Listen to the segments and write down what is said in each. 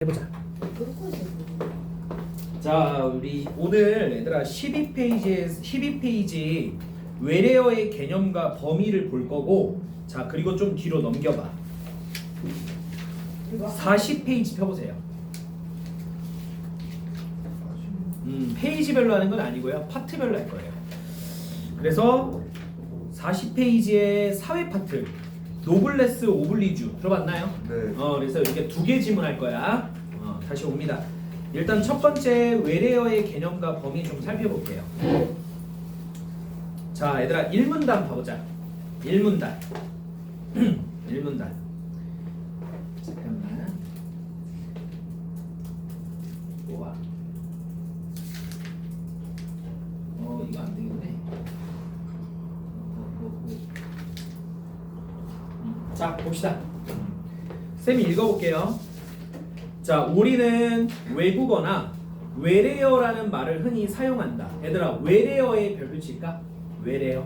해보자. 자, 우리 오늘 얘들아 12페이지 외래어의 개념과 범위를 볼 거고, 자 그리고 좀 뒤로 넘겨봐. 40페이지 펴보세요. 페이지별로 하는 건 아니고요, 파트별로 할 거예요. 그래서 40페이지의 사회 파트, 노블레스 오블리주 들어봤나요? 네. 그래서 이렇게 두 개 지문할 거야. 다시 옵니다. 일단 첫 번째 외래어의 개념과 범위 좀 살펴볼게요. 자, 얘들아 1문단 봐보자. 1문단. 1문단. 잠깐만. 좋아. 이거 안 되겠네. 자, 봅시다. 쌤이 읽어볼게요. 자, 우리는 외국어나 외래어라는 말을 흔히 사용한다. 얘들아, 외래어의 별표 칠까? 외래어.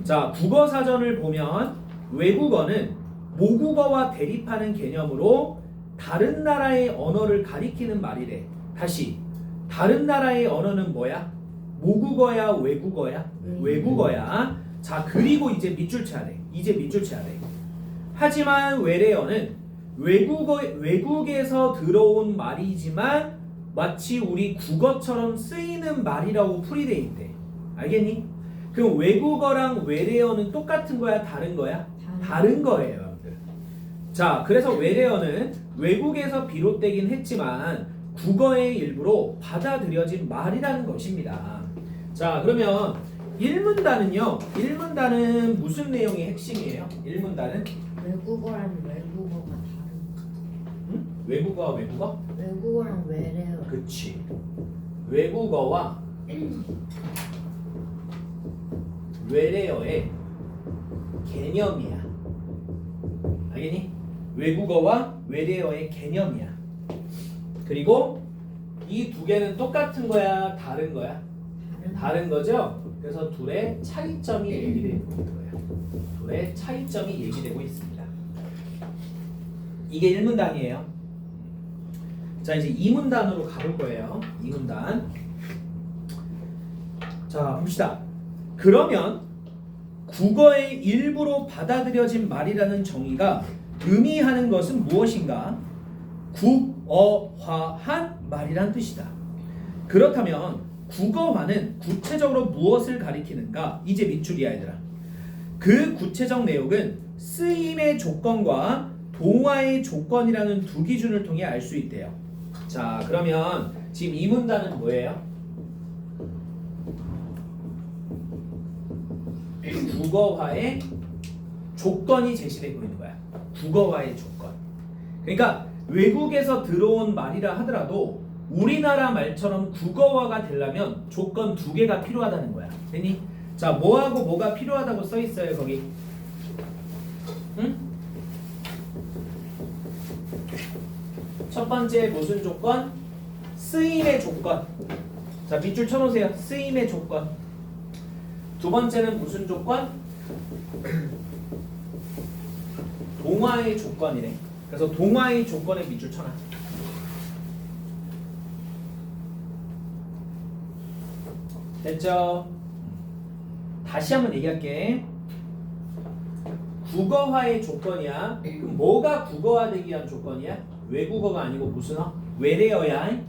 자, 국어사전을 보면 외국어는 모국어와 대립하는 개념으로 다른 나라의 언어를 가리키는 말이래. 다시, 다른 나라의 언어는 뭐야? 모국어야, 외국어야? 외국어야. 자, 그리고 이제 밑줄 쳐야 돼. 하지만 외래어는 외국에서 들어온 말이지만 마치 우리 국어처럼 쓰이는 말이라고 풀이돼 있대. 알겠니? 그럼 외국어랑 외래어는 똑같은 거야, 다른 거야? 다른 거예요, 여러분들. 자, 그래서 외래어는 외국에서 비롯되긴 했지만 국어의 일부로 받아들여진 말이라는 것입니다. 자, 그러면 1문단은 무슨 내용이 핵심이에요? 1문단은 외국어랑 외국어가 다른가? 응? 외국어와 외국어? 외국어랑 외래어. 그치. 외국어와 외래어의 개념이야. 알겠니? 외국어와 외래어의 개념이야. 그리고 이 두 개는 똑같은 거야, 다른 거야? 다른 거죠? 그래서 둘의 차이점이 얘기되고 있는 거예요. 둘의 차이점이 얘기되고 있습니다. 이게 1문단이에요. 자, 이제 2문단으로 가볼 거예요. 2문단. 자, 봅시다. 그러면 국어의 일부로 받아들여진 말이라는 정의가 의미하는 것은 무엇인가? 국어화한 말이란 뜻이다. 그렇다면 국어화는 구체적으로 무엇을 가리키는가? 이제 밑줄이야, 얘들아. 그 구체적 내용은 쓰임의 조건과 동화의 조건이라는 두 기준을 통해 알 수 있대요. 자, 그러면 지금 이 문단은 뭐예요? 국어화의 조건이 제시되고 있는 거야. 국어화의 조건. 그러니까 외국에서 들어온 말이라 하더라도 우리나라 말처럼 국어화가 되려면 조건 두 개가 필요하다는 거야. 됐니? 자, 뭐하고 뭐가 필요하다고 써 있어요, 거기? 응? 첫 번째 무슨 조건? 쓰임의 조건. 자, 밑줄 쳐놓으세요. 쓰임의 조건. 두 번째는 무슨 조건? 동화의 조건이네. 그래서 동화의 조건에 밑줄 쳐놔. 됐죠? 다시 한번 얘기할게. 국어화의 조건이야. 그럼 뭐가 국어화되기 위한 조건이야? 외국어가 아니고 무슨 어? 외래어야.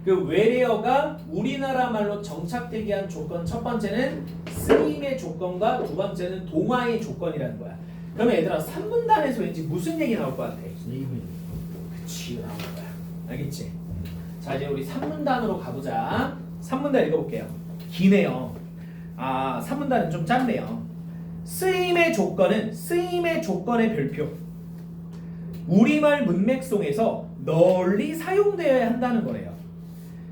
그 외래어가 우리나라 말로 정착되기 위한 조건, 첫 번째는 쓰임의 조건과 두 번째는 동화의 조건이라는 거야. 그러면 얘들아 3문단에서 왠지 무슨 얘기 나올 것 같아? 그치, 나올 거야. 알겠지? 자, 이제 우리 3문단으로 가보자. 3문단 읽어볼게요. 기네요. 3문단은 좀 짧네요. 쓰임의 조건은 쓰임의 조건의 별표. 우리말 문맥송에서 널리 사용되어야 한다는 거래요.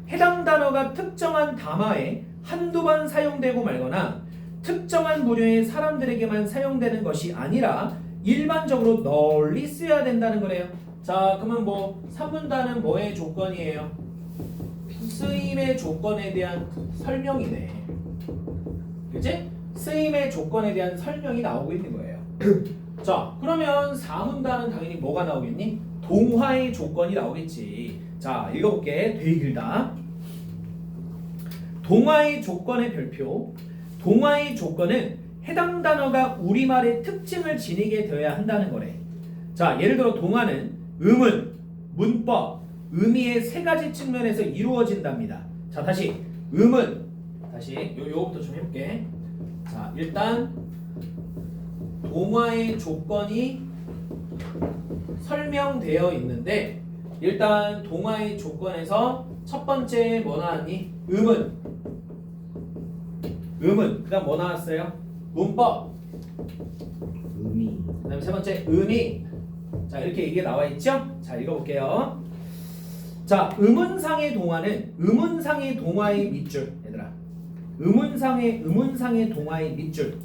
해당 단어가 특정한 담화에 한두 번 사용되고 말거나 특정한 부류의 사람들에게만 사용되는 것이 아니라 일반적으로 널리 쓰여야 된다는 거래요. 자, 그러면 뭐 3문단은 뭐의 조건이에요? 쓰임의 조건에 대한 설명이네. 그치? 쓰임의 조건에 대한 설명이 나오고 있는 거예요. 자, 그러면 4문단은 당연히 뭐가 나오겠니? 동화의 조건이 나오겠지. 자, 읽어볼게. 되게 길다. 동화의 조건의 별표. 동화의 조건은 해당 단어가 우리말의 특징을 지니게 되어야 한다는 거래. 자, 예를 들어 동화는 음은, 문법, 의미의 세 가지 측면에서 이루어진답니다. 자, 다시 음은 요거부터 좀 해볼게. 자, 일단 동화의 조건이 설명되어 있는데 일단 동화의 조건에서 첫 번째 뭐 나왔니? 음은 그 다음 뭐 나왔어요? 문법 의미. 그 다음에 세 번째 의미. 자, 이렇게 이게 나와 있죠? 자, 읽어볼게요. 자, 음운상의 동화의 밑줄. 얘들아, 음운상의 동화의 밑줄.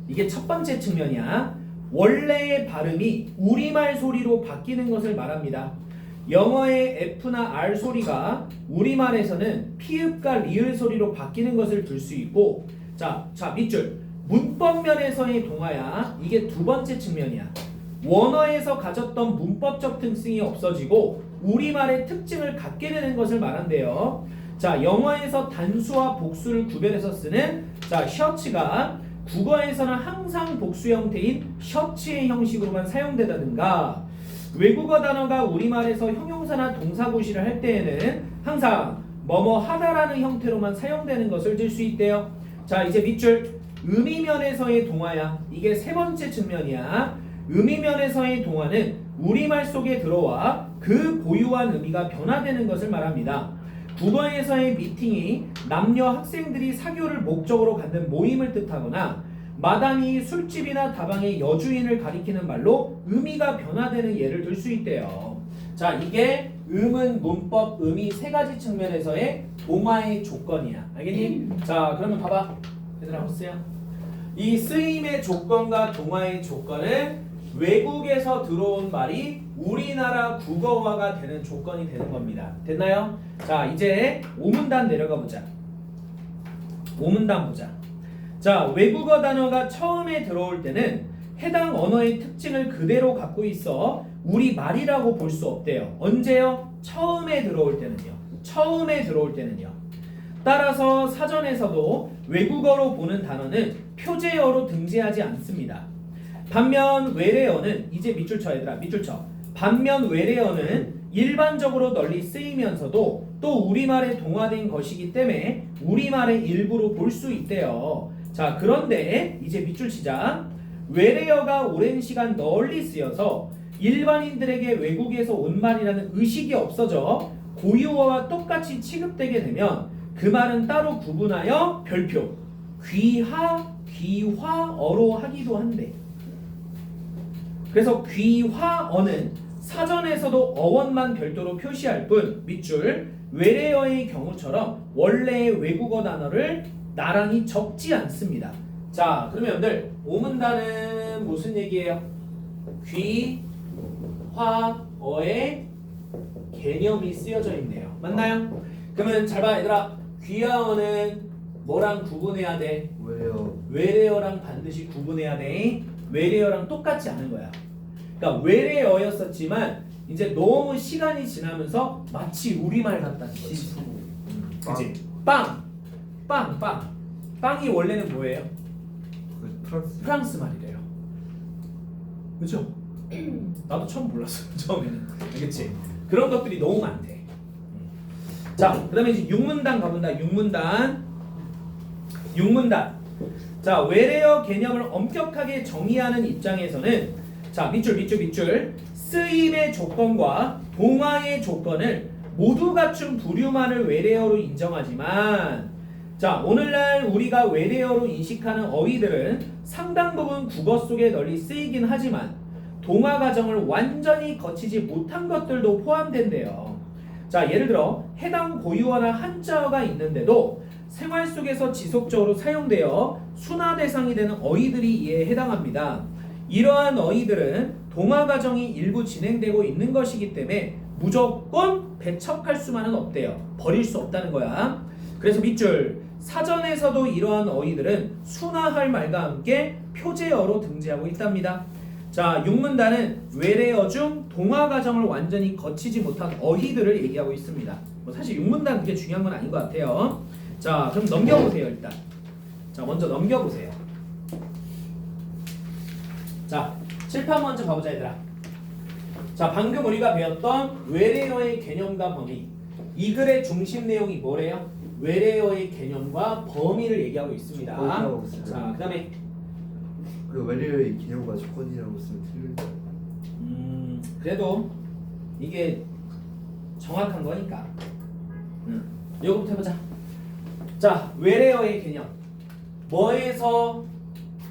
이게 첫 번째 측면이야. 원래의 발음이 우리말 소리로 바뀌는 것을 말합니다. 영어의 F나 R 소리가 우리말에서는 피읍과 리을 소리로 바뀌는 것을 들 수 있고, 자, 밑줄. 문법 면에서의 동화야. 이게 두 번째 측면이야. 원어에서 가졌던 문법적 특징이 없어지고 우리말의 특징을 갖게 되는 것을 말한대요. 자, 영어에서 단수와 복수를 구별해서 쓰는 셔츠가 국어에서는 항상 복수 형태인 셔츠의 형식으로만 사용되다든가, 외국어 단어가 우리말에서 형용사나 동사구시를 할 때에는 항상 뭐뭐 하다라는 형태로만 사용되는 것을 들 수 있대요. 자, 이제 밑줄. 의미면에서의 동화야. 이게 세 번째 측면이야. 의미면에서의 동화는 우리말 속에 들어와 그 고유한 의미가 변화되는 것을 말합니다. 국어에서의 미팅이 남녀 학생들이 사교를 목적으로 갖는 모임을 뜻하거나, 마담이 술집이나 다방의 여주인을 가리키는 말로 의미가 변화되는 예를 들 수 있대요. 자, 이게 음은, 문법, 의미 세 가지 측면에서의 동화의 조건이야. 알겠니? 자, 그러면 봐봐. 얘들아, 보세요. 이 쓰임의 조건과 동화의 조건은 외국에서 들어온 말이 우리나라 국어화가 되는 조건이 되는 겁니다. 됐나요? 자, 이제 5문단 내려가 보자. 5문단 보자. 자, 외국어 단어가 처음에 들어올 때는 해당 언어의 특징을 그대로 갖고 있어 우리 말이라고 볼 수 없대요. 언제요? 처음에 들어올 때는요. 따라서 사전에서도 외국어로 보는 단어는 표제어로 등재하지 않습니다. 반면 외래어는, 이제 밑줄 쳐 얘들아, 밑줄 쳐. 반면 외래어는 일반적으로 널리 쓰이면서도 또 우리말에 동화된 것이기 때문에 우리말의 일부로 볼 수 있대요. 자, 그런데 이제 밑줄 치자. 외래어가 오랜 시간 널리 쓰여서 일반인들에게 외국에서 온 말이라는 의식이 없어져 고유어와 똑같이 취급되게 되면 그 말은 따로 구분하여 별표 귀화어로 하기도 한대. 그래서 귀화어는 사전에서도 어원만 별도로 표시할 뿐 밑줄 외래어의 경우처럼 원래의 외국어 단어를 나란히 적지 않습니다. 자, 그러면 여러분들 5문단은 무슨 얘기예요? 귀화어의 개념이 쓰여져 있네요. 맞나요? 그러면 잘 봐 얘들아. 귀화어는 뭐랑 구분해야 돼? 왜요? 외래어랑 반드시 구분해야 돼. 외래어랑 똑같지 않은 거야. 그러니까 외래어였었지만 이제 너무 시간이 지나면서 마치 우리말 같다는 거지. 그치? 빵이 원래는 뭐예요? 프랑스 말이래요. 그죠? 나도 처음 몰랐어. 처음에는. 알겠지? 그런 것들이 너무 많대. 자, 그 다음에 이제 6문단 가본다. 6문단. 자, 외래어 개념을 엄격하게 정의하는 입장에서는 자, 밑줄 쓰임의 조건과 동화의 조건을 모두 갖춘 부류만을 외래어로 인정하지만, 자, 오늘날 우리가 외래어로 인식하는 어휘들은 상당 부분 국어 속에 널리 쓰이긴 하지만 동화 과정을 완전히 거치지 못한 것들도 포함된대요. 자, 예를 들어 해당 고유어나 한자어가 있는데도 생활 속에서 지속적으로 사용되어 순화 대상이 되는 어휘들이 이에 해당합니다. 이러한 어휘들은 동화 과정이 일부 진행되고 있는 것이기 때문에 무조건 배척할 수만은 없대요. 버릴 수 없다는 거야. 그래서 밑줄 사전에서도 이러한 어휘들은 순화할 말과 함께 표제어로 등재하고 있답니다. 자, 육문단은 외래어 중 동화 과정을 완전히 거치지 못한 어휘들을 얘기하고 있습니다. 뭐 사실 육문단 그게 중요한 건 아닌 것 같아요. 자, 그럼 넘겨보세요 일단. 자, 먼저 넘겨보세요. 자, 칠판 먼저 봐보자 얘들아. 자, 방금 우리가 배웠던 외래어의 개념과 범위. 이 글의 중심 내용이 뭐래요? 외래어의 개념과 범위를 얘기하고 있습니다. 조건이라고 쓰죠. 자, 그 다음에 그 외래어의 기념과 조건이라고 쓰면 틀릴까요? 그래도 이게 정확한 거니까. 이거부터 해보자. 자, 외래어의 개념. 뭐에서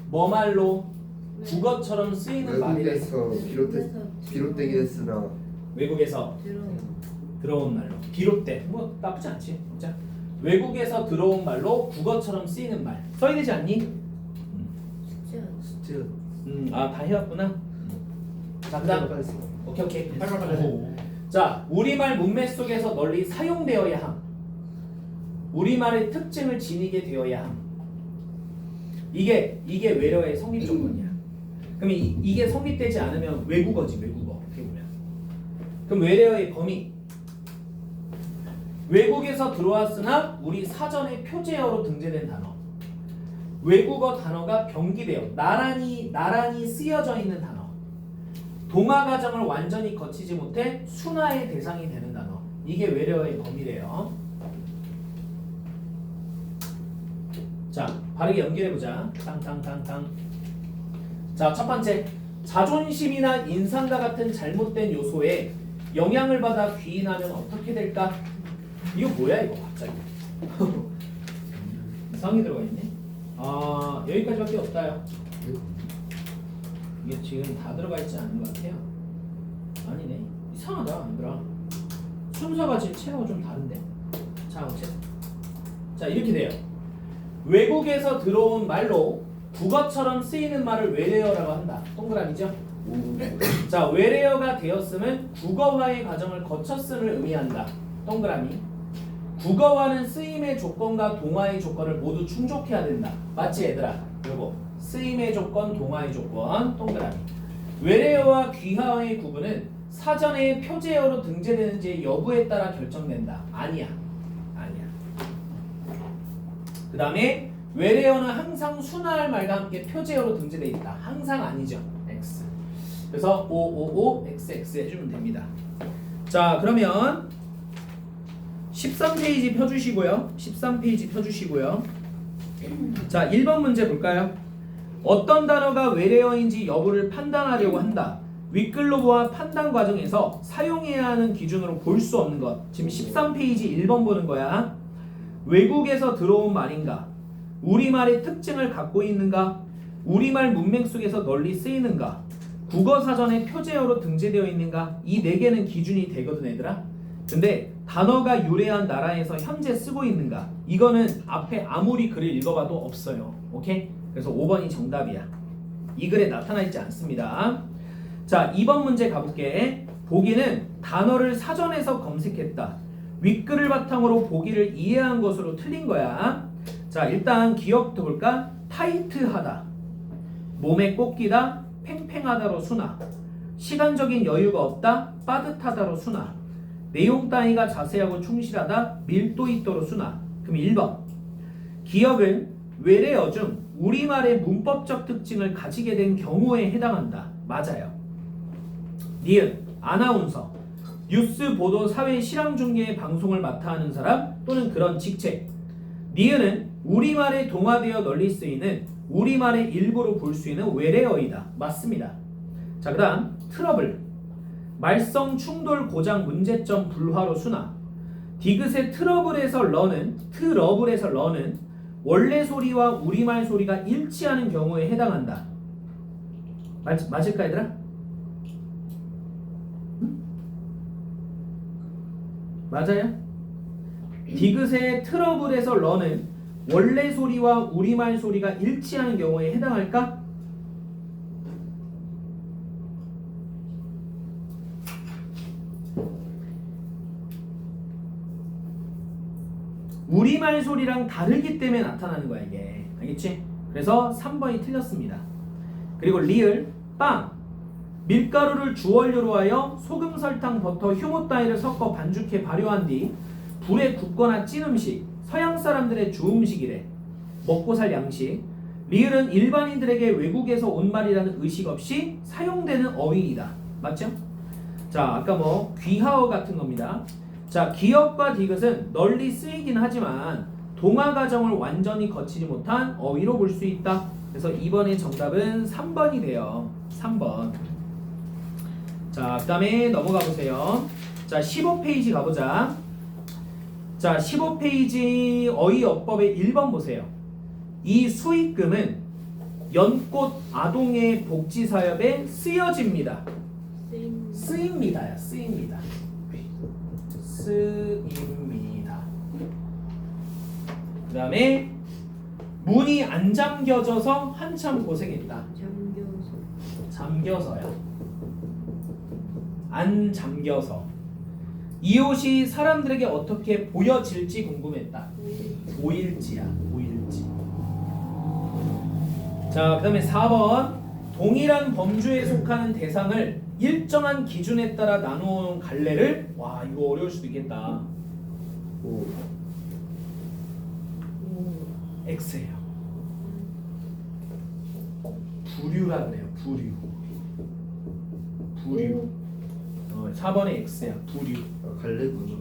뭐 말로 국어처럼 쓰이는 말이래. 외국에서 비롯되게 됐으나 외국에서 들어온 말로 비롯돼. 뭐 나쁘지 않지. 자, 외국에서 들어온 말로 국어처럼 쓰이는 말. 써야 되지 않니? 숙제 아, 다 해왔구나. 자, 그다음. 빨리 써. 오케이. 빨리. 자, 우리말 문맥 속에서 널리 사용되어야 함. 우리말의 특징을 지니게 되어야 함. 이게 외래어의 성립 조건이야. 그럼 이게 성립되지 않으면 외국어지, 외국어. 어떻게 보면. 그럼 외래어의 범위. 외국에서 들어왔으나 우리 사전에 표제어로 등재된 단어. 외국어 단어가 병기되어 나란히 쓰여져 있는 단어. 동화 과정을 완전히 거치지 못해 순화의 대상이 되는 단어. 이게 외래어의 범위래요. 자, 바르게 연결해보자. 땅땅땅땅. 자, 첫 번째. 자존심이나 인상과 같은 잘못된 요소에 영향을 받아 귀인하면 어떻게 될까? 이거 뭐야 이거 갑자기. 이상이 들어가 있네. 아, 여기까지밖에 없다요. 이게 지금 다 들어가 있지 않은 것 같아요. 아니네. 이상하다 얘들아. 순서가 지금 채널가 좀 다른데. 자, 어쨌든. 자, 이렇게 돼요. 외국에서 들어온 말로 국어처럼 쓰이는 말을 외래어라고 한다. 동그라미죠? 자, 외래어가 되었음은 국어화의 과정을 거쳤음을 의미한다. 동그라미. 국어화는 쓰임의 조건과 동화의 조건을 모두 충족해야 된다. 맞지 얘들아? 요거 쓰임의 조건, 동화의 조건. 동그라미. 외래어와 귀화어의 구분은 사전에 표제어로 등재되는지 여부에 따라 결정된다. 아니야. 그 다음에 외래어는 항상 순화할 말과 함께 표제어로 등재되어 있다. 항상 아니죠. X. 그래서 555XX 해주면 됩니다. 자, 그러면 13페이지 펴주시고요. 13페이지 펴주시고요. 자, 1번 문제 볼까요? 어떤 단어가 외래어인지 여부를 판단하려고 한다. 윗글로 보아 판단 과정에서 사용해야 하는 기준으로 볼 수 없는 것. 지금 13페이지 1번 보는 거야. 외국에서 들어온 말인가? 우리말의 특징을 갖고 있는가? 우리말 문맥 속에서 널리 쓰이는가? 국어사전에 표제어로 등재되어 있는가? 이 4개는 기준이 되거든 얘들아. 근데 단어가 유래한 나라에서 현재 쓰고 있는가? 이거는 앞에 아무리 글을 읽어봐도 없어요. 오케이? 그래서 5번이 정답이야. 이 글에 나타나 있지 않습니다. 자, 2번 문제 가볼게. 보기는 단어를 사전에서 검색했다. 윗글을 바탕으로 보기를 이해한 것으로 틀린 거야. 자, 일단 기억부터 볼까? 타이트하다, 몸에 꽂기다, 팽팽하다로 순화, 시간적인 여유가 없다, 빠듯하다로 순화, 내용 따위가 자세하고 충실하다, 밀도 있도록 순화. 그럼 1번. 기억은 외래어 중 우리말의 문법적 특징을 가지게 된 경우에 해당한다. 맞아요. 니은 아나운서, 뉴스 보도 사회 실황 중계의 방송을 맡아 하는 사람 또는 그런 직책. 니은은 우리말에 동화되어 널리 쓰이는 우리말의 일부로 볼 수 있는 외래어이다. 맞습니다. 자, 그 다음 트러블, 말썽 충돌 고장 문제점 불화로 순화. 디귿의 트러블에서 러는 원래 소리와 우리말 소리가 일치하는 경우에 해당한다. 맞을까 얘들아? 맞아요? 디귿의 트러블에서 러는 원래 소리와 우리말 소리가 일치하는 경우에 해당할까? 우리말 소리랑 다르기 때문에 나타나는 거야 이게. 알겠지? 그래서 3번이 틀렸습니다. 그리고 리을, 빵, 밀가루를 주원료로 하여 소금, 설탕, 버터, 효모 따위를 섞어 반죽해 발효한 뒤 불에 굽거나 찐 음식, 서양 사람들의 주 음식이래. 먹고 살 양식. 리을은 일반인들에게 외국에서 온 말이라는 의식 없이 사용되는 어휘이다. 맞죠? 자, 아까 뭐 귀하어 같은 겁니다. 자, 기업과 디귿은 널리 쓰이긴 하지만 동화 과정을 완전히 거치지 못한 어휘로 볼 수 있다. 그래서 2번의 정답은 3번이 돼요. 3번. 자, 그 다음에 넘어가 보세요. 자, 15페이지 가보자. 자, 15페이지 어휘어법의 1번 보세요. 이 수익금은 연꽃 아동의 복지사업에 쓰여집니다. 쓰입니다야, 쓰입니다. 쓰입니다. 그 다음에 문이 안 잠겨져서 한참 고생했다. 잠겨서야. 안 잠겨서. 이 옷이 사람들에게 어떻게 보여질지 궁금했다. 보일지야, 보일지. 자, 그 다음에 4번. 동일한 범주에 속하는 대상을 일정한 기준에 따라 나누어 갈래를. 와, 이거 어려울 수도 있겠다. 오. X예요. 부류라 그래요. 부류. 부류. 4번의 X야. 부류. 아, 갈래구나.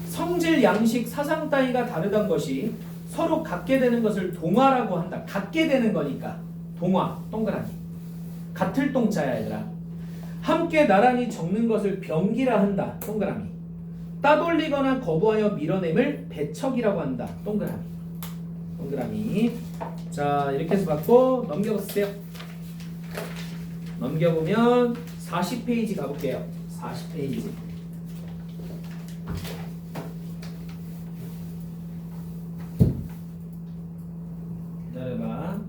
성질, 양식, 사상 따위가 다르단 것이 서로 같게 되는 것을 동화라고 한다. 같게 되는 거니까 동화, 동그라미. 같을 동자야 얘들아. 함께 나란히 적는 것을 병기라 한다. 동그라미. 따돌리거나 거부하여 밀어냄을 배척이라고 한다. 동그라미. 동그라미. 자, 이렇게 해서 받고 넘겨보세요. 넘겨보면 40페이지 가볼게요. 40페이지. 기다려봐.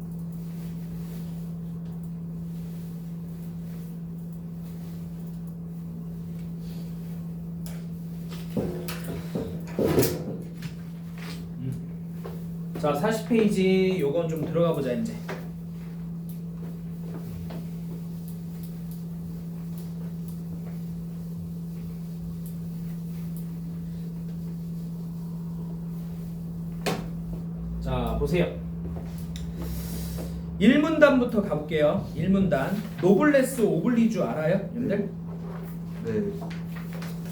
자, 40페이지 요건 좀 들어가 보자 이제. 자, 보세요. 1문단부터 가볼게요. 1문단. 노블레스 오블리주 알아요? 여러분들? 네.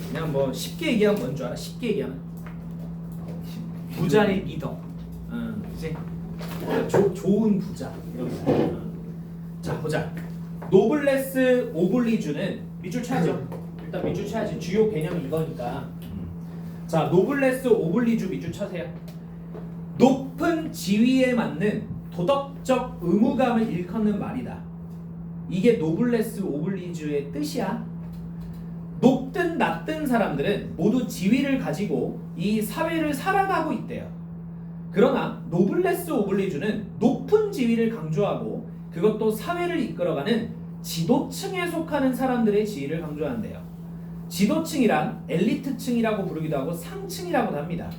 그냥 뭐 쉽게 얘기하면 뭔 줄 알아? 쉽게 얘기하면 부자의 리더. 그치? 좋은 부자. 자, 보자. 노블레스 오블리주는 밑줄 쳐야죠. 일단 밑줄 쳐야지. 주요 개념이 이거니까. 자, 노블레스 오블리주 밑줄 쳐세요. 높은 지위에 맞는 도덕적 의무감을 일컫는 말이다. 이게 노블레스 오블리주의 뜻이야. 높든 낮든 사람들은 모두 지위를 가지고 이 사회를 살아가고 있대요. 그러나 노블레스 오블리주는 높은 지위를 강조하고 그것도 사회를 이끌어가는 지도층에 속하는 사람들의 지위를 강조한대요. 지도층이란 엘리트층이라고 부르기도 하고 상층이라고도 합니다.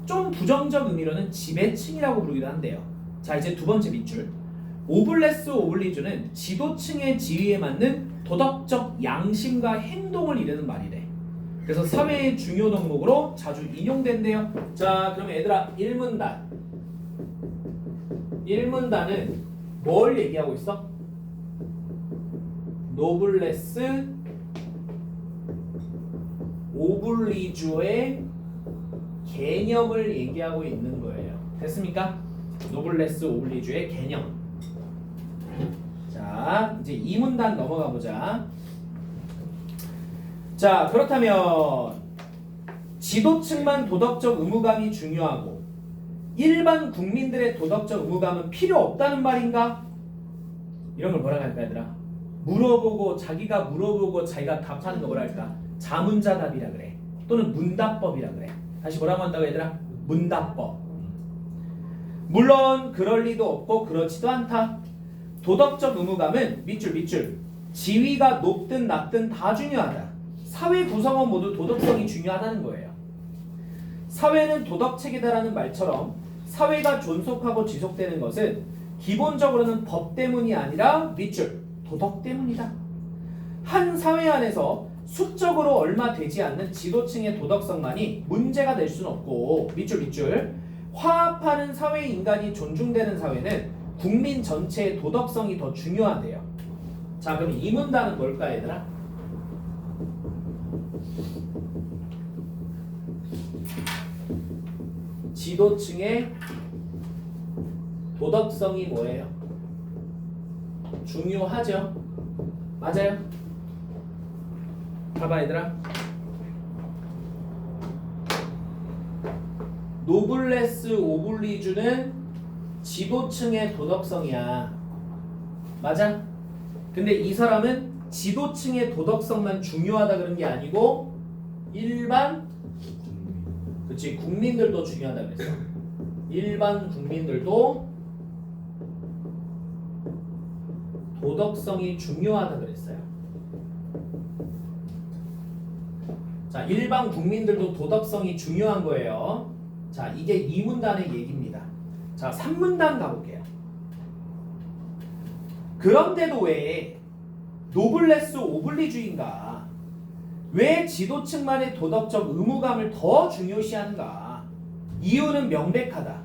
좀 부정적 의미로는 지배층이라고 부르기도 한대요. 자, 이제 두 번째 밑줄. 오블레스 오블리주는 지도층의 지위에 맞는 도덕적 양심과 행동을 이르는 말이래. 그래서 사회의 중요 덕목으로 자주 인용된대요. 자, 그럼 얘들아 1문단. 1문단은 뭘 얘기하고 있어? 노블레스 오블리주의 개념을 얘기하고 있는 거예요. 됐습니까? 노블레스 오블리주의 개념. 자, 이제 2문단 넘어가 보자. 자, 그렇다면 지도층만 도덕적 의무감이 중요하고 일반 국민들의 도덕적 의무감은 필요 없다는 말인가? 이런 걸 뭐라 할까 얘들아? 물어보고 자기가 물어보고 자기가 답하는 거 뭐라 할까? 자문자답이라 그래. 또는 문답법이라 그래. 다시 뭐라고 한다고 얘들아? 문답법. 물론 그럴 리도 없고 그렇지도 않다. 도덕적 의무감은 밑줄 지위가 높든 낮든 다 중요하다. 사회 구성원 모두 도덕성이 중요하다는 거예요. 사회는 도덕체계다라는 말처럼 사회가 존속하고 지속되는 것은 기본적으로는 법 때문이 아니라 밑줄 도덕 때문이다. 한 사회 안에서 수적으로 얼마 되지 않는 지도층의 도덕성만이 문제가 될 수는 없고 밑줄 화합하는 사회 인간이 존중되는 사회는 국민 전체의 도덕성이 더 중요하대요. 자, 그럼 이 문단은 뭘까 얘들아? 지도층의 도덕성이 뭐예요? 중요하죠. 맞아요. 봐봐 얘들아. 노블레스 오블리주는 지도층의 도덕성이야. 맞아? 근데 이 사람은 지도층의 도덕성만 중요하다 그런 게 아니고 일반 그치 국민들도 중요하다 그랬어. 일반 국민들도 도덕성이 중요하다 그랬어요. 자, 일반 국민들도 도덕성이 중요한 거예요. 자, 이게 이 문단의 얘기입니다. 자, 3문단 가볼게요. 그런데도 왜 노블레스 오블리주의인가? 왜 지도층만의 도덕적 의무감을 더 중요시하는가? 이유는 명백하다.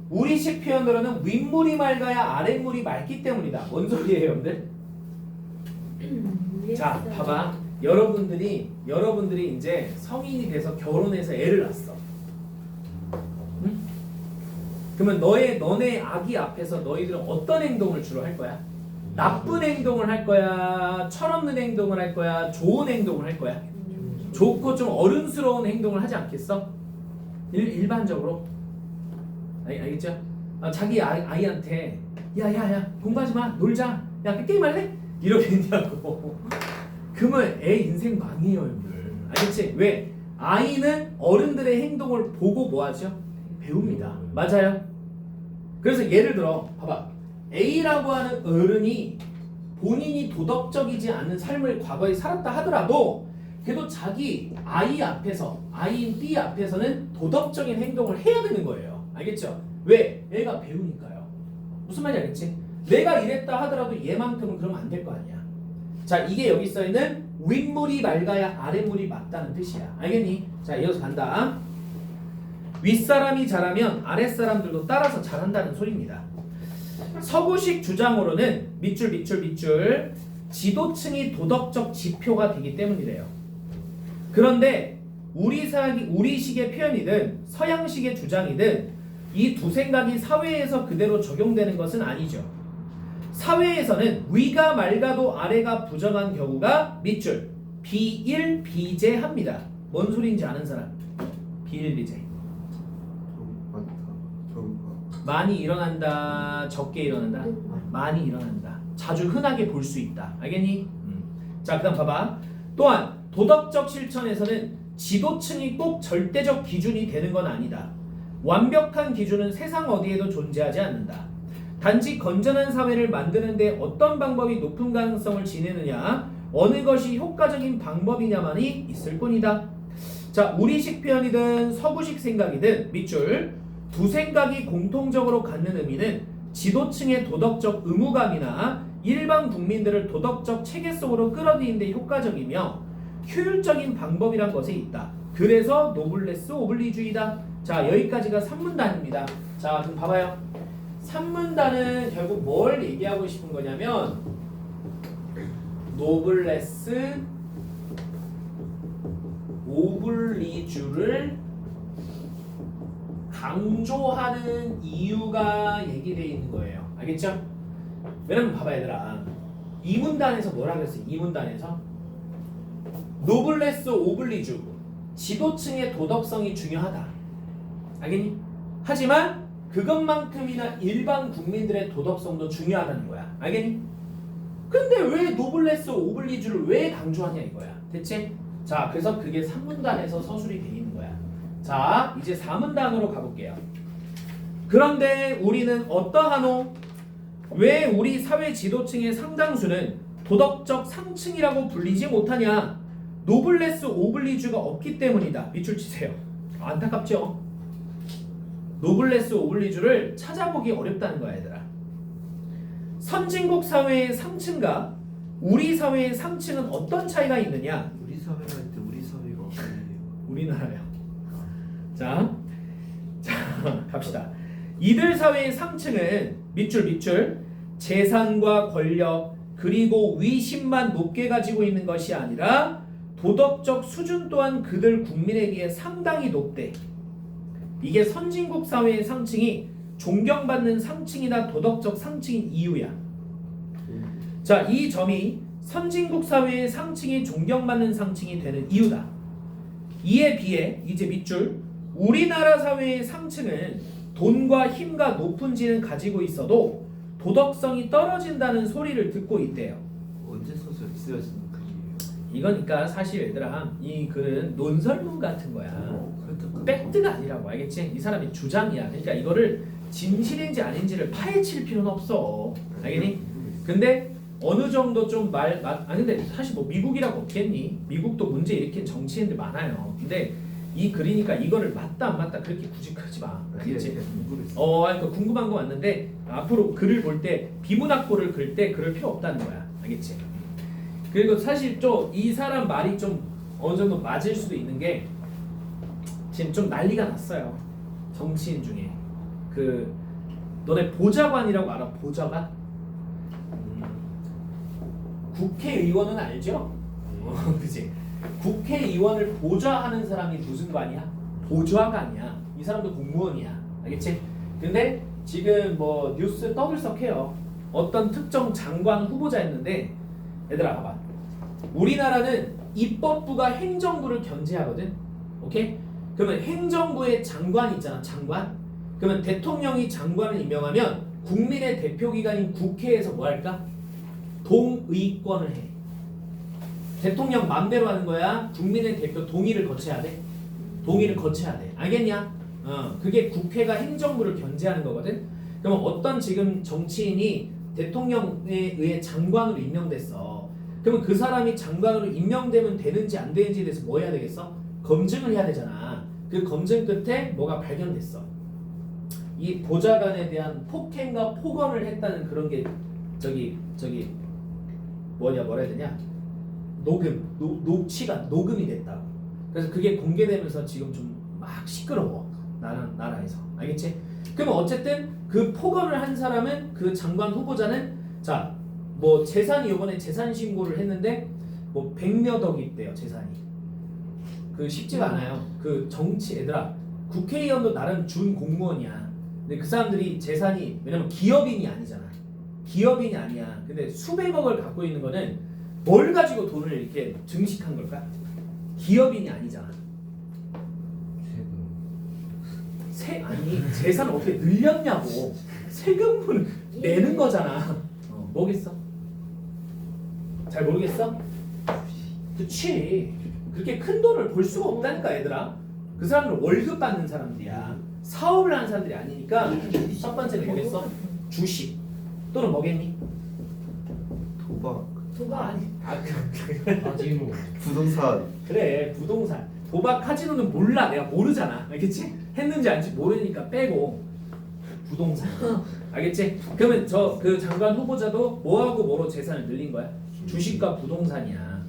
우리식 표현으로는 윗물이 맑아야 아랫물이 맑기 때문이다. 뭔 소리예요, 여러분들? 자, 봐봐. 여러분들이 이제 성인이 돼서 결혼해서 애를 낳았어. 응? 그러면 너네 아기 앞에서 너희들은 어떤 행동을 주로 할 거야? 나쁜 행동을 할 거야? 철없는 행동을 할 거야? 좋은 행동을 할 거야? 좋고 좀 어른스러운 행동을 하지 않겠어? 일반적으로 알겠죠? 자기 아이한테 야야야 공부하지 마 놀자 야 게임할래? 이렇게 했냐고. 그러면 애 인생 망해요 여러분들. 알겠지? 왜? 아이는 어른들의 행동을 보고 뭐하죠? 배웁니다. 맞아요? 그래서 예를 들어 봐봐. A라고 하는 어른이 본인이 도덕적이지 않은 삶을 과거에 살았다 하더라도 그래도 자기 아이 앞에서 아이인 B 앞에서는 도덕적인 행동을 해야 되는 거예요. 알겠죠? 왜? 애가 배우니까요. 무슨 말인지 알겠지? 내가 이랬다 하더라도 얘만큼은 그러면 안 될 거 아니야. 자, 이게 여기 써있는 윗물이 맑아야 아랫물이 맑다는 뜻이야. 알겠니? 자, 이어서 간다. 윗사람이 잘하면 아랫사람들도 따라서 잘한다는 소리입니다. 서구식 주장으로는 밑줄 지도층이 도덕적 지표가 되기 때문이래요. 그런데 우리식의 표현이든 서양식의 주장이든 이 두 생각이 사회에서 그대로 적용되는 것은 아니죠. 사회에서는 위가 맑아도 아래가 부정한 경우가 밑줄 비일비재합니다. 뭔 소리인지 아는 사람? 비일비재. 많이 일어난다, 적게 일어난다? 많이 일어난다. 자주 흔하게 볼 수 있다. 알겠니? 자, 그다음 봐봐. 또한 도덕적 실천에서는 지도층이 꼭 절대적 기준이 되는 건 아니다. 완벽한 기준은 세상 어디에도 존재하지 않는다. 단지 건전한 사회를 만드는 데 어떤 방법이 높은 가능성을 지니느냐, 어느 것이 효과적인 방법이냐만이 있을 뿐이다. 자, 우리식 표현이든 서구식 생각이든 밑줄 두 생각이 공통적으로 갖는 의미는 지도층의 도덕적 의무감이나 일반 국민들을 도덕적 체계 속으로 끌어들이는 데 효과적이며 효율적인 방법이란 것에 있다. 그래서 노블레스 오블리주의다. 자, 여기까지가 3문단입니다. 자, 그럼 봐봐요. 3문단은 결국 뭘 얘기하고 싶은 거냐면 노블레스 오블리주를 강조하는 이유가 얘기되어 있는 거예요. 알겠죠? 왜냐면 봐봐 얘들아. 이 문단에서 뭐라 그랬어요? 이 문단에서 노블레스 오블리주 지도층의 도덕성이 중요하다. 알겠니? 하지만 그것만큼이나 일반 국민들의 도덕성도 중요하다는 거야. 알겠니? 근데 왜 노블레스 오블리주를 왜 강조하냐 이거야. 됐지? 자, 그래서 그게 3문단에서 서술이 돼 있는 거야. 자, 이제 4문단으로 가볼게요. 그런데 우리는 어떠하노? 왜 우리 사회 지도층의 상당수는 도덕적 상층이라고 불리지 못하냐? 노블레스 오블리주가 없기 때문이다. 밑줄 치세요. 안타깝죠? 노블레스 오블리주를 찾아보기 어렵다는 거야 얘들아. 선진국 사회의 상층과 우리 사회의 상층은 어떤 차이가 있느냐? 우리 사회가 있대. 우리 사회가 어디예요? 우리나라요. 자 갑시다. 이들 사회의 상층은 밑줄 재산과 권력 그리고 위신만 높게 가지고 있는 것이 아니라 도덕적 수준 또한 그들 국민에 비해 상당히 높대. 이게 선진국 사회의 상층이 존경받는 상층이나 도덕적 상층인 이유야. 자, 이 점이 선진국 사회의 상층이 존경받는 상층이 되는 이유다. 이에 비해 이제 밑줄 우리나라 사회의 상층은 돈과 힘과 높은 지는 가지고 있어도 도덕성이 떨어진다는 소리를 듣고 있대요. 언제 써서 쓰여진 글이에요? 이거니까 사실 얘들아 이 글은 논설문 같은 거야. 그렇다. 팩트가 아니라고 알겠지? 이 사람이 주장이야. 그러니까 이거를 진실인지 아닌지를 파헤칠 필요는 없어. 알겠니? 근데 어느 정도 좀 아니 근데 사실 뭐 미국이라고 없겠니? 미국도 문제 일으킨 정치인들 많아요. 근데 이 글이니까 이거를 맞다 안 맞다 그렇게 굳이 크지 마. 알겠지? 궁금했어. 그러니까 궁금한 거 맞는데 앞으로 글을 볼 때 비문학고를 글 때 그럴 필요 없다는 거야. 알겠지? 그리고 사실 좀 이 사람 말이 좀 어느 정도 맞을 수도 있는 게 지금 좀 난리가 났어요. 정치인 중에 그 너네 보좌관이라고 알아? 보좌관? 국회의원은 알죠? 그치? 국회의원을 보좌하는 사람이 무슨 관이야? 보좌관이야. 이 사람도 공무원이야. 알겠지? 근데 지금 뭐 뉴스 떠들썩해요. 어떤 특정 장관 후보자였는데 얘들아 봐봐. 우리나라는 입법부가 행정부를 견제하거든. 오케이? 그러면 행정부의 장관이 있잖아. 장관. 그러면 대통령이 장관을 임명하면 국민의 대표기관인 국회에서 뭐 할까? 동의권을 해. 대통령 맘대로 하는 거야. 국민의 대표 동의를 거쳐야 돼. 동의를 거쳐야 돼. 알겠냐? 그게 국회가 행정부를 견제하는 거거든. 그러면 어떤 지금 정치인이 대통령에 의해 장관으로 임명됐어. 그러면 그 사람이 장관으로 임명되면 되는지 안 되는지에 대해서 뭐 해야 되겠어? 검증을 해야 되잖아. 그 검증 끝에 뭐가 발견됐어. 이 보좌관에 대한 폭행과 폭언을 했다는 그런 게 저기 뭐라 해야 되냐? 녹음이 됐다고. 그래서 그게 공개되면서 지금 좀 막 시끄러워. 나라에서. 알겠지? 그러면 어쨌든 그 폭언을 한 사람은 그 장관 후보자는 자, 뭐 재산이 이번에 재산 신고를 했는데 뭐 100몇억이 있대요, 재산이. 그 쉽지가 않아요. 그 정치 얘들아. 국회의원도 나름 준 공무원이야. 근데 그 사람들이 재산이 왜냐면 기업인이 아니잖아. 기업인이 아니야. 근데 수백억을 갖고 있는 거는 뭘 가지고 돈을 이렇게 증식한 걸까? 기업인이 아니잖아. 아니 재산을 어떻게 늘렸냐고. 세금을 내는 거잖아. 뭐겠어? 잘 모르겠어? 그치. 그렇게 큰 돈을 벌 수가 없다니까 얘들아. 그 사람들은 월급 받는 사람들이야. 사업을 하는 사람들이 아니니까. 첫 번째는 뭐겠어? 주식 또는 뭐겠니? 도박. 아니. 카지노. 부동산. 그래 부동산. 도박 카지노는 몰라. 내가 모르잖아. 알겠지? 했는지 아닌지 모르니까 빼고 부동산. 알겠지? 그러면 저 그 장관 후보자도 뭐하고 뭐로 재산을 늘린 거야? 주식과 부동산이야.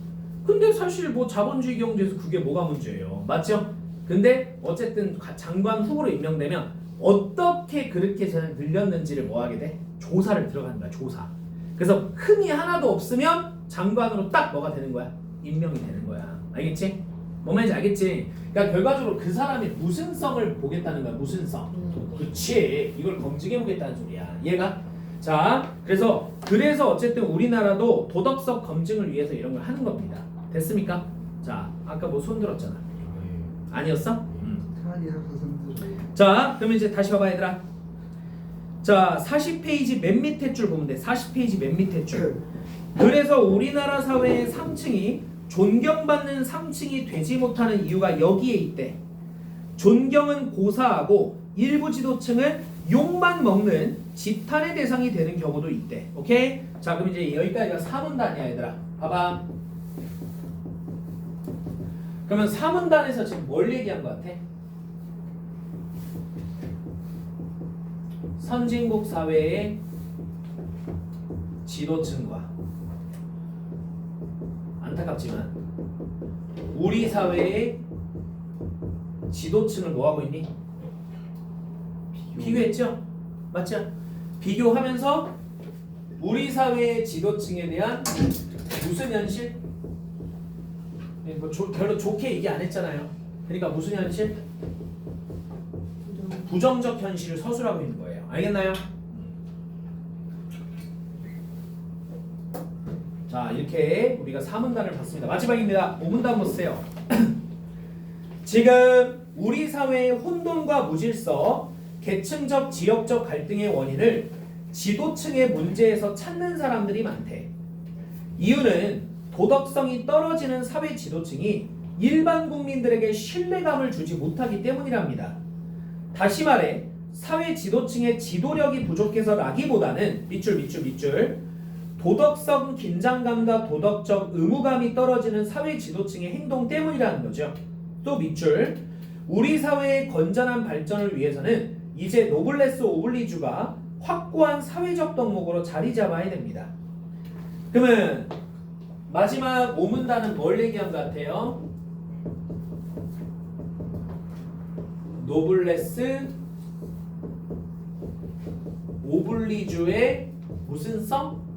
근데 사실 뭐 자본주의 경제에서 그게 뭐가 문제예요? 맞죠? 근데 어쨌든 장관 후보로 임명되면 어떻게 그렇게 재산을 늘렸는지를 뭐 하게 돼? 조사를 들어가는 거야. 조사. 그래서 흠이 하나도 없으면 장관으로 딱 뭐가 되는 거야? 임명이 되는 거야. 알겠지? 뭔 말인지 알겠지? 그러니까 결과적으로 그 사람의 무슨성을 보겠다는 거야. 무슨성. 그치. 이걸 검증해 보겠다는 소리야. 얘가? 자, 그래서 어쨌든 우리나라도 도덕성 검증을 위해서 이런 걸 하는 겁니다. 됐습니까? 자, 아까 뭐 손 들었잖아. 아니었어? 자, 그러면 이제 다시 봐봐 얘들아. 자, 40페이지 맨 밑에 줄 보면 돼. 40페이지 맨 밑에 줄. 그래서 우리나라 사회의 상층이 존경받는 상층이 되지 못하는 이유가 여기에 있대. 존경은 고사하고 일부 지도층은 욕만 먹는 지탄의 대상이 되는 경우도 있대. 오케이? 자, 그럼 이제 여기까지가 사문단이야 얘들아. 봐봐. 그러면 사문단에서 지금 뭘 얘기한 것 같아? 선진국 사회의 지도층과 안타깝지만 우리 사회의 지도층을 뭐하고 있니? 비교했죠? 맞죠? 비교하면서 우리 사회의 지도층에 대한 무슨 현실? 뭐 별로 좋게 얘기 안 했잖아요. 그러니까 무슨 현실? 부정적 현실을 서술하고 있는 거예요. 알겠나요? 자, 이렇게 우리가 4문단을 봤습니다. 마지막입니다. 5문단 보세요. 지금 우리 사회의 혼돈과 무질서, 계층적, 지역적 갈등의 원인을 지도층의 문제에서 찾는 사람들이 많대. 이유는 도덕성이 떨어지는 사회 지도층이 일반 국민들에게 신뢰감을 주지 못하기 때문이랍니다. 다시 말해 사회 지도층의 지도력이 부족해서라기보다는 밑줄 도덕성 긴장감과 도덕적 의무감이 떨어지는 사회 지도층의 행동 때문이라는 거죠. 또 밑줄 우리 사회의 건전한 발전을 위해서는 이제 노블레스 오블리주가 확고한 사회적 덕목으로 자리 잡아야 됩니다. 그러면 마지막 5문단은 뭘 얘기한 것 같아요? 노블레스 오블리주의 무슨 성?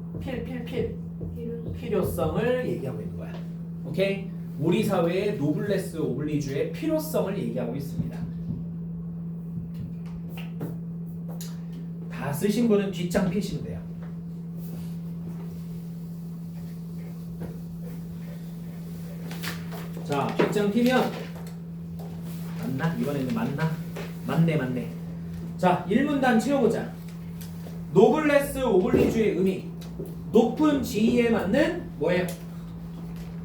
필요성을 얘기하고 있는 거야. 오케이? 우리 사회의 노블레스 오블리주의 필요성을 얘기하고 있습니다. 다 쓰신 분은 뒷장 펴시면 돼요. 자, 뒷장 피면 맞나? 이번에는 맞나? 맞네. 자, 1문단 채워보자. 노블레스 오블리주의 의미. 높은 지위에 맞는 뭐예요?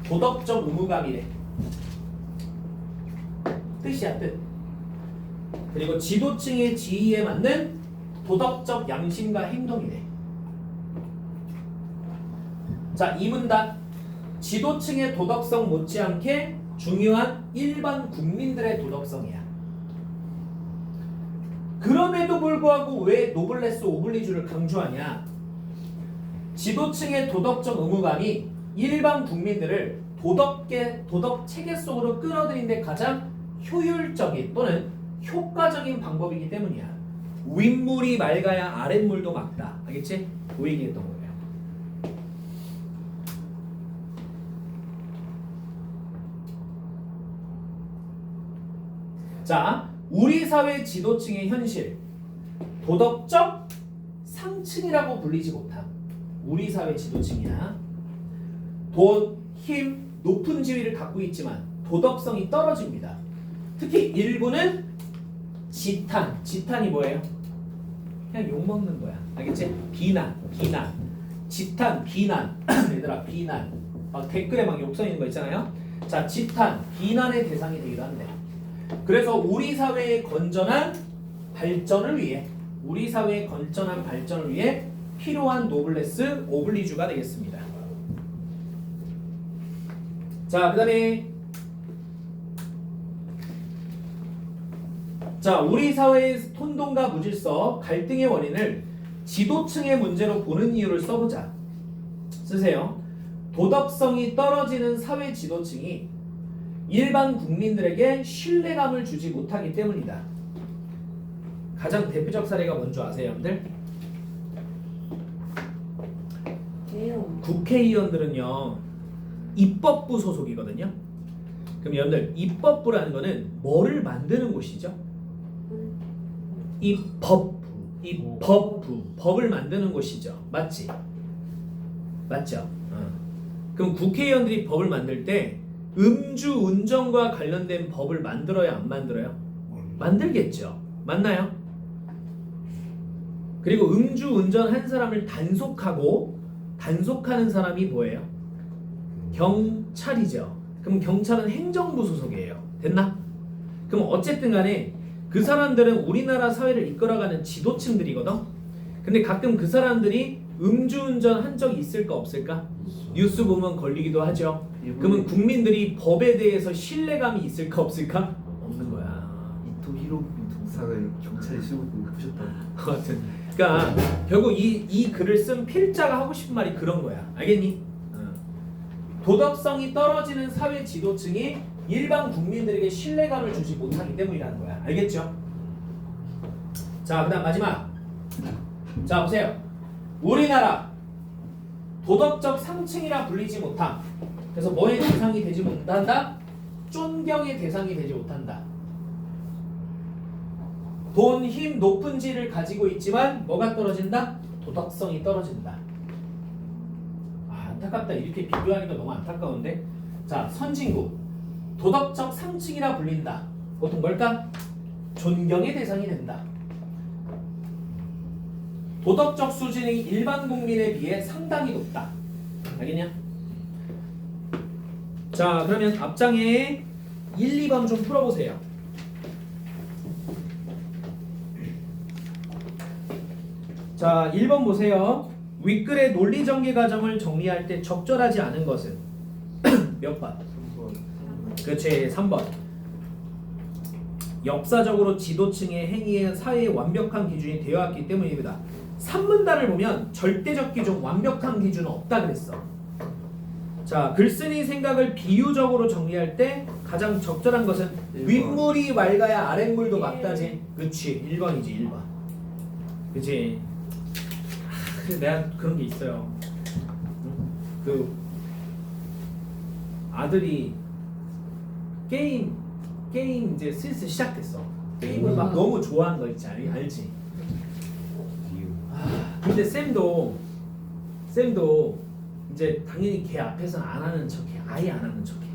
도덕적 의무감이래. 뜻이야, 뜻. 그리고 지도층의 지위에 맞는 도덕적 양심과 행동이래. 자, 2문단. 지도층의 도덕성 못지않게 중요한 일반 국민들의 도덕성이야. 그럼에도 불구하고 왜 노블레스 오블리주를 강조하냐? 지도층의 도덕적 의무감이 일반 국민들을 도덕 체계 속으로 끌어들이는 데 가장 효율적인 또는 효과적인 방법이기 때문이야. 윗물이 맑아야 아랫물도 맑다. 알겠지? 그 얘기했던 거예요. 자, 우리 사회 지도층의 현실, 도덕적 상층이라고 불리지 못함. 우리 사회 지도층이야. 돈, 힘, 높은 지위를 갖고 있지만 도덕성이 떨어집니다. 특히 일부는 지탄. 지탄이 뭐예요? 그냥 욕먹는 거야. 알겠지? 비난. 지탄, 비난. 얘들아, 비난. 댓글에 막 욕 써있는 거 있잖아요. 자, 지탄, 비난의 대상이 되기도 한대. 그래서 우리 사회의 건전한 발전을 위해 필요한 노블레스 오블리주가 되겠습니다. 자, 그 다음에 우리 사회의 혼돈과 무질서, 갈등의 원인을 지도층의 문제로 보는 이유를 써보자. 쓰세요. 도덕성이 떨어지는 사회 지도층이 일반 국민들에게 신뢰감을 주지 못하기 때문이다. 가장 대표적 사례가 뭔지 아세요, 여러분들? 국회의원들은요 입법부 소속이거든요. 그럼 여러분들 입법부라는 거는 뭐를 만드는 곳이죠? 입법부 법을 만드는 곳이죠. 맞지? 맞죠? 그럼 국회의원들이 법을 만들 때 음주운전과 관련된 법을 만들어야 안 만들어요? 만들겠죠. 맞나요? 그리고 음주운전 한 사람을 단속하는 사람이 뭐예요? 경찰이죠. 그럼 경찰은 행정부 소속이에요. 됐나? 그럼 어쨌든 간에 그 사람들은 우리나라 사회를 이끌어가는 지도층들이거든. 근데 가끔 그 사람들이 음주운전 한 적이 있을까 없을까? 뉴스 보면 걸리기도 하죠. 그러면 국민들이 법에 대해서 신뢰감이 있을까 없을까? 없는 거야. 이토 히로부미 동상을 경찰이 쓰고 보셨다. 하여튼 그러니까 결국 이 글을 쓴 필자가 하고 싶은 말이 그런 거야. 알겠니? 도덕성이 떨어지는 사회 지도층이 일반 국민들에게 신뢰감을 주지 못하기 때문이라는 거야. 알겠죠? 자, 그다음 마지막. 자, 보세요. 우리나라 도덕적 상층이라 불리지 못함. 그래서 뭐의 대상이 되지 못한다? 존경의 대상이 되지 못한다. 돈, 힘, 높은 지위를 가지고 있지만 뭐가 떨어진다? 도덕성이 떨어진다. 아, 안타깝다. 이렇게 비교하니까 너무 안타까운데. 자, 선진국 도덕적 상층이라 불린다. 보통 뭘까? 존경의 대상이 된다. 도덕적 수준이 일반 국민에 비해 상당히 높다. 알겠냐? 자, 그러면 앞장에 1, 2번 좀 풀어보세요. 자, 1번 보세요. 윗글의 논리전개 과정을 정리할 때 적절하지 않은 것은 몇 번? 3번. 그렇지, 3번. 역사적으로 지도층의 행위에 사회의 완벽한 기준이 되어왔기 때문입니다. 산문단을 보면 절대적 기준, 완벽한 기준은 없다 그랬어. 자, 글쓴이 생각을 비유적으로 정리할 때 가장 적절한 것은 1번. 윗물이 맑아야 아랫물도 맑다지. 그치, 1번이지, 1번. 그치. 그래서 내가 그런 게 있어요. 그 아들이 게임 이제 슬슬 시작됐어. 게임을 막 너무 좋아하는 거 있지, 알지? 근데 쌤도 이제 당연히 걔 앞에서는 안 하는 척해. 아예 안 하는 척해.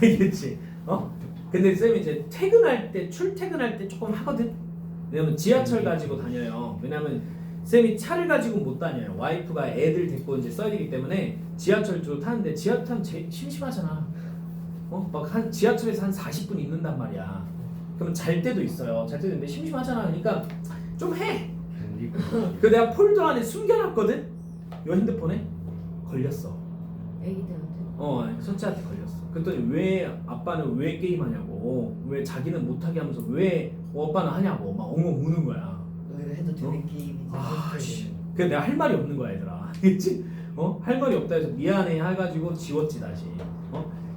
알겠지? 어? 근데 쌤이 이제 퇴근할 때, 출퇴근할 때 조금 하거든. 왜냐면 지하철 가지고 다녀요. 왜냐면 쌤이 차를 가지고 못 다녀요. 와이프가 애들 데리고 이제 써야 되기 때문에 지하철 주로 타는데 지하철 타면 심심하잖아. 막 한 지하철에서 한 40분 있는단 말이야. 그러면 잘 때도 있어요. 잘 때도 있는데 심심하잖아. 그러니까 좀 해. 그 내가 폴더 안에 숨겨놨거든. 요 핸드폰에 걸렸어. 애기들한테. 첫째한테 걸렸어. 그랬더니 왜 아빠는 왜 게임하냐고, 왜 자기는 못하게 하면서 왜 오빠는 하냐고 막 엉엉 우는 거야. 너희가 해도 되는 게임인데. 씨. 그래서 내가 할 말이 없는 거야, 얘들아. 알겠지? 할 말이 없다 해서 미안해 해가지고 지웠지 다시.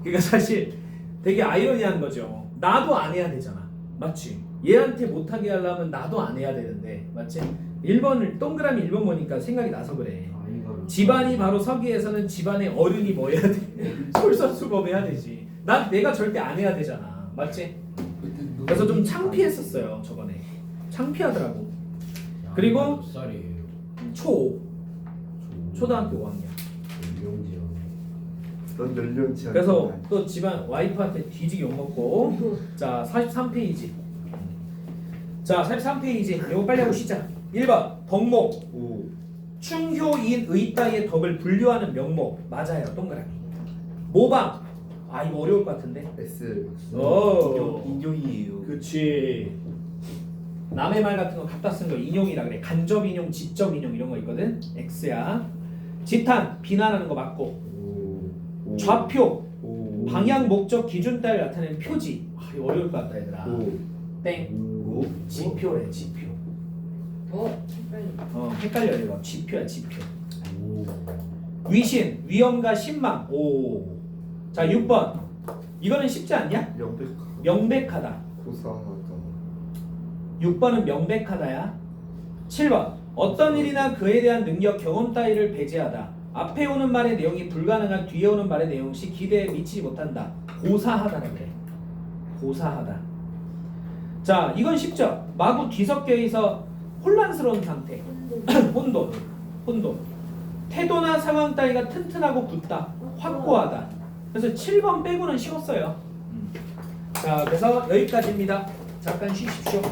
그러니까 사실 되게 아이러니한 거죠. 나도 안 해야 되잖아. 맞지? 얘한테 못하게 하려면 나도 안 해야 되는데, 맞지? 1번을 동그라미 1번 보니까 생각이 나서 그래. 집안이 바로 서기에서는 집안의 어른이 뭐 해야 돼? 솔선수범해야 되지. 내가 절대 안 해야 되잖아. 맞지? 그래서 좀 창피했었어요, 저번에. 창피하더라고. 그리고 몇 살이에요? 초등학교 5학년. 넌 연령치 않아. 그래서 또 집안 와이프한테 뒤지게 욕먹고. 자, 43페이지. 자, 43페이지. 이거 빨리 하고 시작. 1번 덕목. 오. 충효인 의따의 덕을 분류하는 명목. 맞아요, 동그라미. 모방. 아, 이거 어려울 것 같은데. S. 오. 인용이에요. 그치. 남의 말 같은 거 갖다 쓴 거 인용이라 그래. 간접 인용, 직접 인용 이런 거 있거든. X야. 지탄, 비난하는 거 맞고. 오. 좌표, 오. 방향, 목적, 기준 따위를 나타내는 표지. 아, 이거 어려울 것 같다, 얘들아. 오. 땡. 오. 지표래, 지표. 헷갈려. 헷갈려 이거. 지표야, 지표. 위신, 위험과 신망. 오. 자, 6번. 이거는 쉽지 않냐? 명백하다. 고사하다. 6번은 명백하다야. 7번. 어떤 일이나 그에 대한 능력, 경험 따위를 배제하다. 앞에 오는 말의 내용이 불가능한 뒤에 오는 말의 내용 시 기대에 미치지 못한다. 고사하다라고 그래. 고사하다. 자, 이건 쉽죠? 마구 뒤섞여 있어 혼란스러운 상태. 혼돈. 태도나 상황 따위가 튼튼하고 굳다. 확고하다. 그래서 7번 빼고는 쉬웠어요. 자, 그래서 여기까지입니다. 잠깐 쉬십시오.